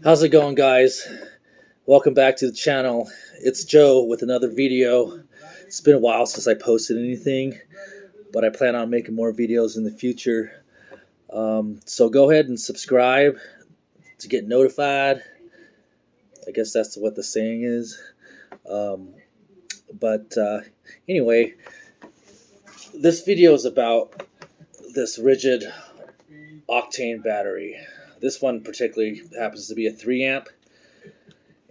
How's it going, guys? Welcome back to the channel. It's Joe with another video. It's been a while since I posted anything, but I plan on making more videos in the future. So go ahead and subscribe to get notified. I guess that's what the saying is. But anyway, this video is about this Ridgid Octane battery. This one particularly happens to be a 3 amp,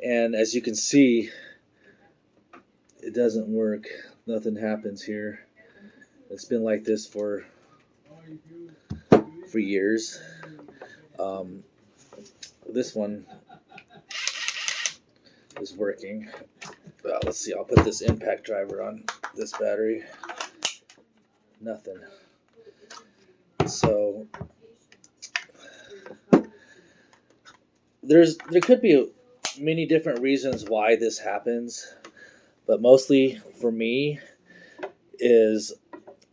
and as you can see, it doesn't work. Nothing happens here. It's been like this for years. This one is working. Let's see, I'll put this impact driver on this battery. Nothing. So there could be many different reasons why this happens, but mostly for me is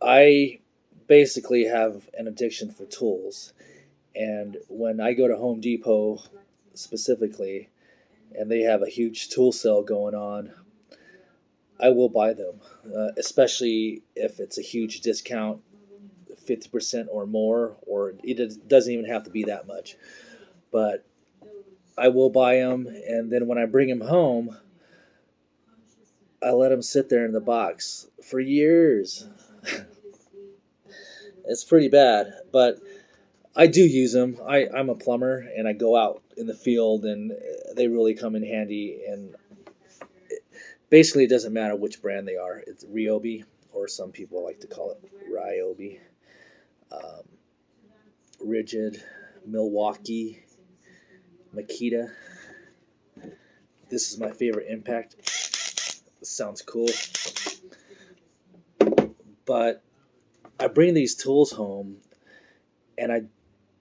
I basically have an addiction for tools, and when I go to Home Depot specifically and they have a huge tool sale going on, I will buy them, especially if it's a huge discount, 50% or more, or it doesn't even have to be that much, but I will buy them, and then when I bring them home, I let them sit there in the box for years. It's pretty bad, but I do use them. I'm a plumber, and I go out in the field, and they really come in handy. And basically, it doesn't matter which brand they are. It's Ryobi, or some people like to call it Ryobi, Ridgid, Milwaukee, Makita. This is my favorite impact. This sounds cool. But I bring these tools home and I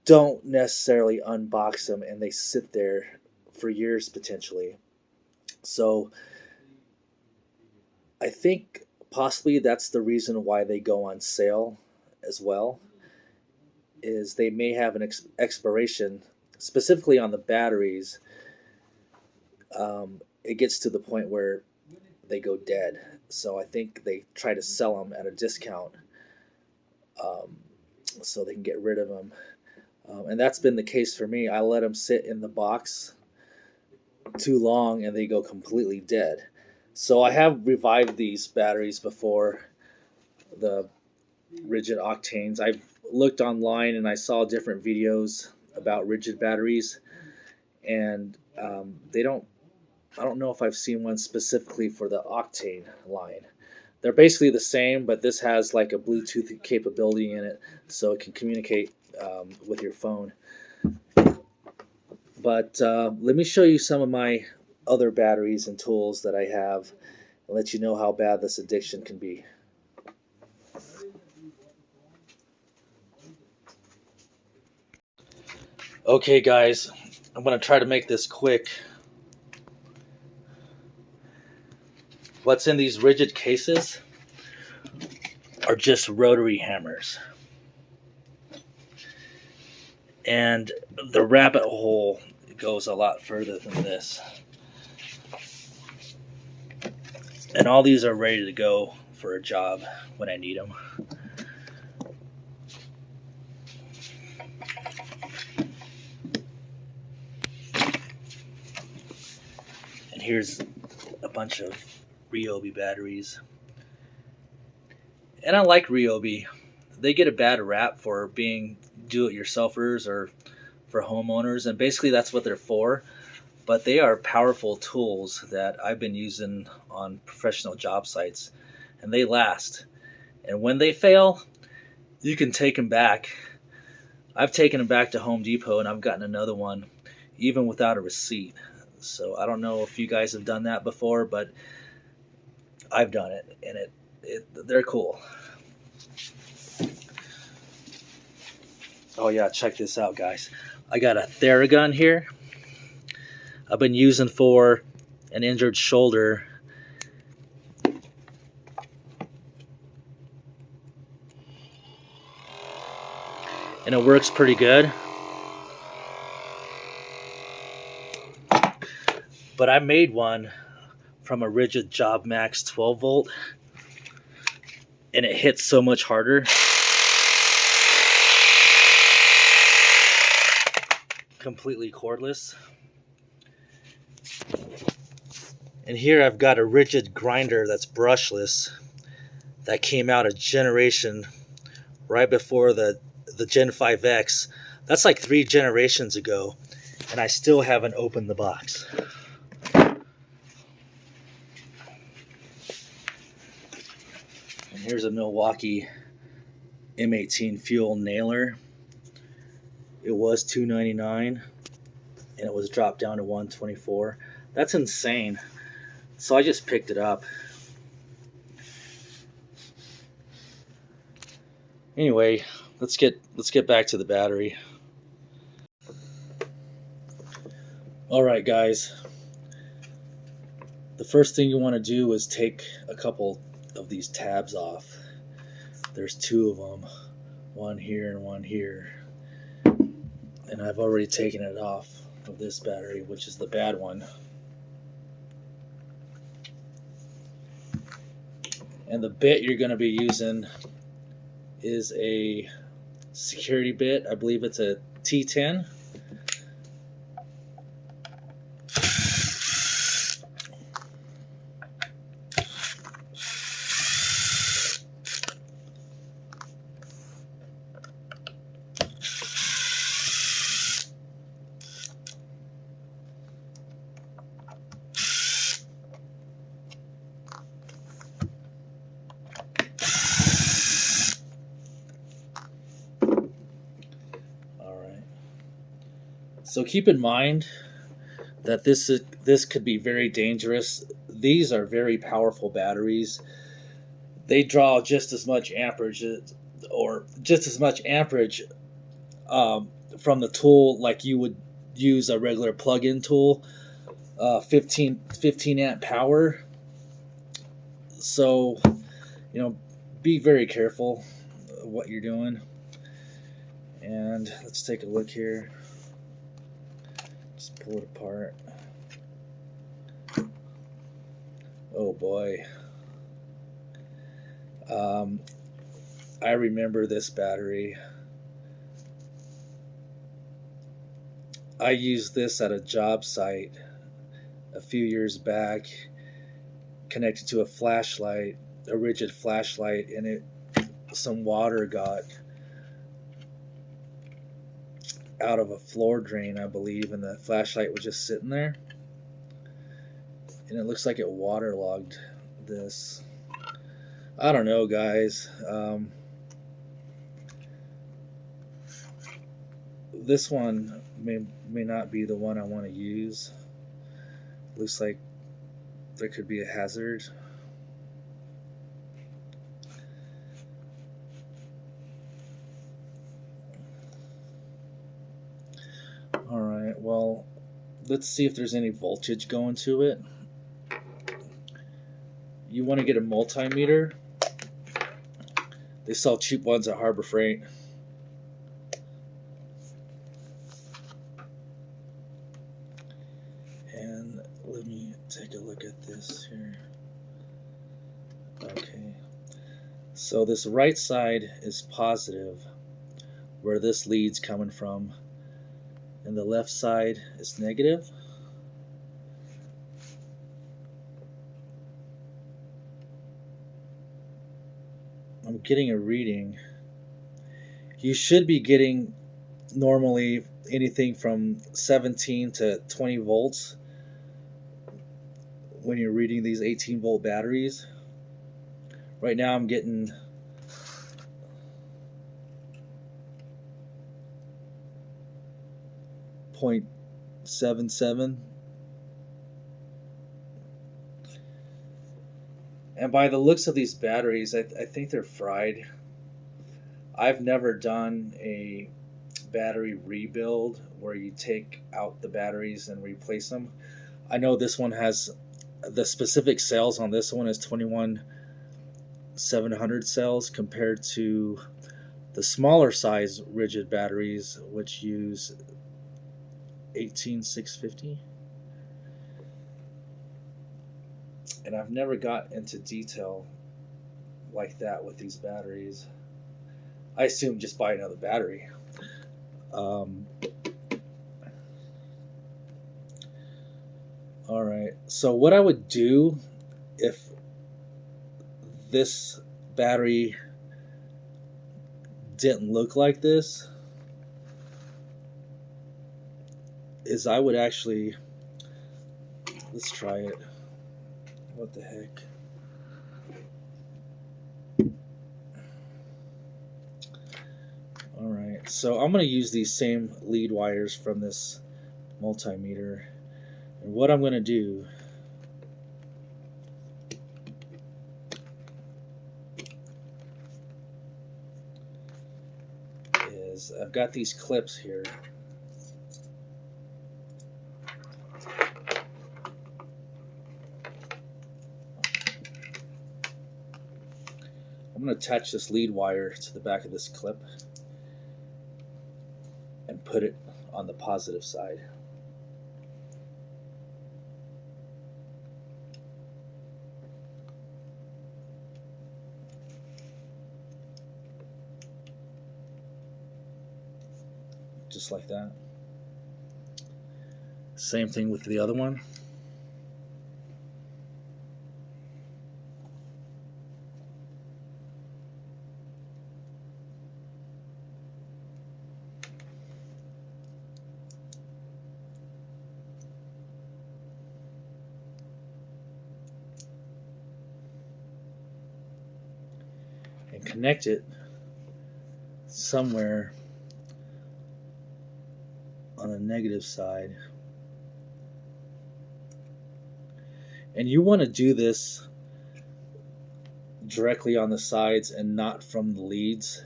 don't necessarily unbox them, and they sit there for years potentially. So I think possibly that's the reason why they go on sale as well, is they may have an expiration, specifically on the batteries. It gets to the point where they go dead. So I think they try to sell them at a discount, so they can get rid of them. And that's been the case for me. I let them sit in the box too long and they go completely dead. So I have revived these batteries before, the Ridgid Octanes. I've looked online and I saw different videos about Ridgid batteries, and I don't know if I've seen one specifically for the Octane line. They're basically the same, but this has like a Bluetooth capability in it, so it can communicate with your phone. But let me show you some of my other batteries and tools that I have, and let you know how bad this addiction can be. Okay, guys, I'm going to try to make this quick. What's in these Ridgid cases are just rotary hammers. And the rabbit hole goes a lot further than this. And all these are ready to go for a job when I need them. And here's a bunch of Ryobi batteries. And I like Ryobi. They get a bad rap for being do-it-yourselfers or for homeowners, and basically that's what they're for. But they are powerful tools that I've been using on professional job sites, and they last. And when they fail, you can take them back. I've taken them back to Home Depot, and I've gotten another one even without a receipt. So I don't know if you guys have done that before, but I've done it, and they're cool. Oh yeah, check this out, guys. I got a Theragun here. I've been using for an injured shoulder. And it works pretty good. But I made one from a Ridgid Job Max 12 volt, and it hits so much harder. Completely cordless. And here I've got a Ridgid grinder that's brushless that came out a generation right before the Gen 5X. That's like 3 generations ago, and I still haven't opened the box. And here's a Milwaukee M18 fuel nailer. It was $299 and it was dropped down to $124. That's insane. So I just picked it up. Anyway, let's get back to the battery. All right, guys. The first thing you want to do is take a couple of these tabs off. There's 2 of them, one here and one here. And I've already taken it off of this battery, which is the bad one. And the bit you're going to be using is a security bit. I believe it's a T10. So keep in mind that this could be very dangerous. These are very powerful batteries. They draw just as much amperage from the tool like you would use a regular plug-in tool. 15 amp power. So, be very careful of what you're doing. And let's take a look here. Just pull it apart. Oh boy. I remember this battery. I used this at a job site a few years back, connected to a flashlight, a Ridgid flashlight, and some water got out of a floor drain, I believe, and the flashlight was just sitting there, and it looks like it waterlogged this. I don't know, guys. This one may not be the one I want to use. Looks like there could be a hazard. Alright, well, let's see if there's any voltage going to it. You want to get a multimeter. They sell cheap ones at Harbor Freight. And let me take a look at this here. Okay. So this right side is positive, where this lead's coming from. And the left side is negative. I'm getting a reading. You should be getting normally anything from 17 to 20 volts when you're reading these 18 volt batteries. Right now I'm getting 0.77. And by the looks of these batteries, I think they're fried. I've never done a battery rebuild where you take out the batteries and replace them. I know this one has, the specific cells on this one is 21700 cells compared to the smaller size Ridgid batteries, which use 18650. And I've never got into detail like that with these batteries. I assume just buy another battery. Um, all right. So what I would do if this battery didn't look like this is I would actually, let's try it. What the heck? All right, so I'm going to use these same lead wires from this multimeter, and what I'm going to do is I've got these clips here. I'm going to attach this lead wire to the back of this clip and put it on the positive side. Just like that. Same thing with the other one. And connect it somewhere on the negative side. And you want to do this directly on the sides and not from the leads,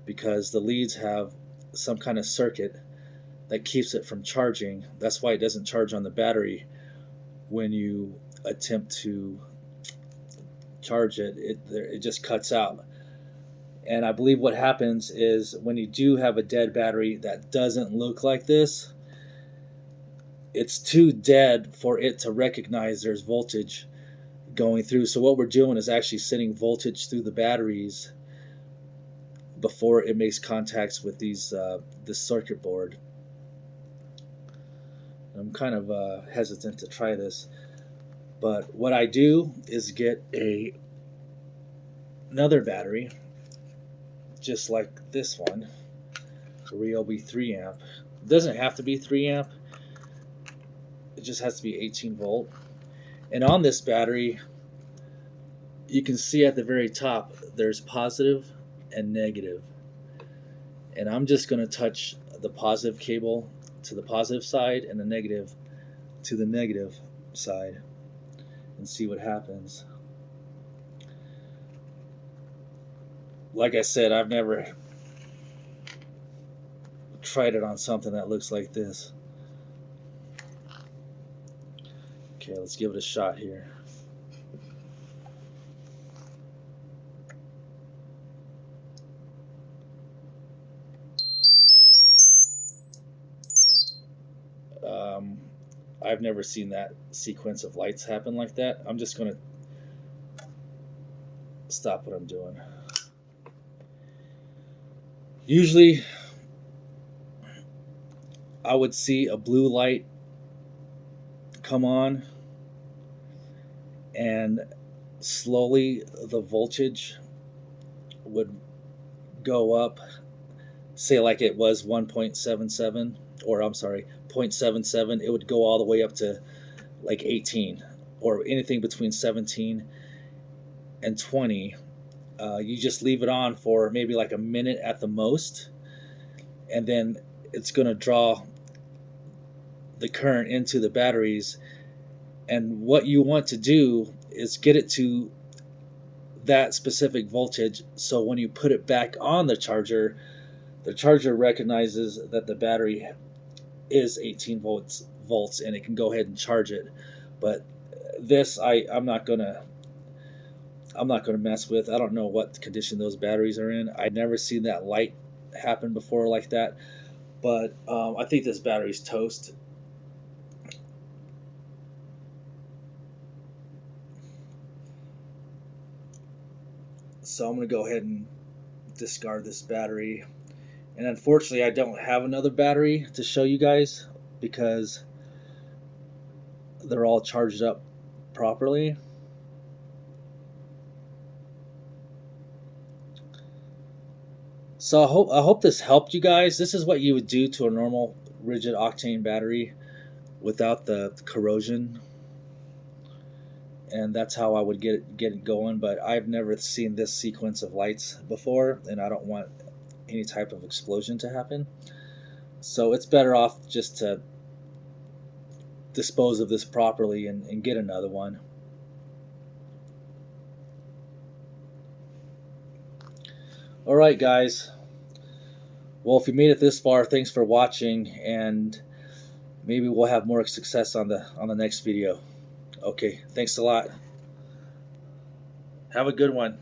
because the leads have some kind of circuit that keeps it from charging. That's why it doesn't charge on the battery when you attempt to charge it. It just cuts out. And I believe what happens is when you do have a dead battery that doesn't look like this, it's too dead for it to recognize there's voltage going through. So what we're doing is actually sending voltage through the batteries before it makes contacts with these this circuit board. I'm kind of hesitant to try this, but what I do is get another battery just like this one, a Ryobi 3 amp. It doesn't have to be 3 amp, it just has to be 18 volt. And on this battery, you can see at the very top there's positive and negative. And I'm just going to touch the positive cable to the positive side and the negative to the negative side and see what happens. Like I said, I've never tried it on something that looks like this. Okay, let's give it a shot here. I've never seen that sequence of lights happen like that. I'm just going to stop what I'm doing. Usually, I would see a blue light come on, and slowly the voltage would go up, say like it was 1.77, or I'm sorry, 0.77, it would go all the way up to like 18, or anything between 17 and 20. You just leave it on for maybe like a minute at the most, and then it's going to draw the current into the batteries. And what you want to do is get it to that specific voltage, so when you put it back on the charger recognizes that the battery is 18 volts and it can go ahead and charge it. But this I'm not gonna mess with. I don't know what condition those batteries are in. I've never seen that light happen before like that. But I think this battery's toast. So I'm going to go ahead and discard this battery. And unfortunately, I don't have another battery to show you guys because they're all charged up properly. So I hope this helped you guys. This is what you would do to a normal Ridgid Octane battery without the corrosion, and that's how I would get it going. But I've never seen this sequence of lights before, and I don't want any type of explosion to happen. So it's better off just to dispose of this properly and get another one. Alright guys, well, if you made it this far, thanks for watching, and maybe we'll have more success on the next video. Okay, thanks a lot. Have a good one.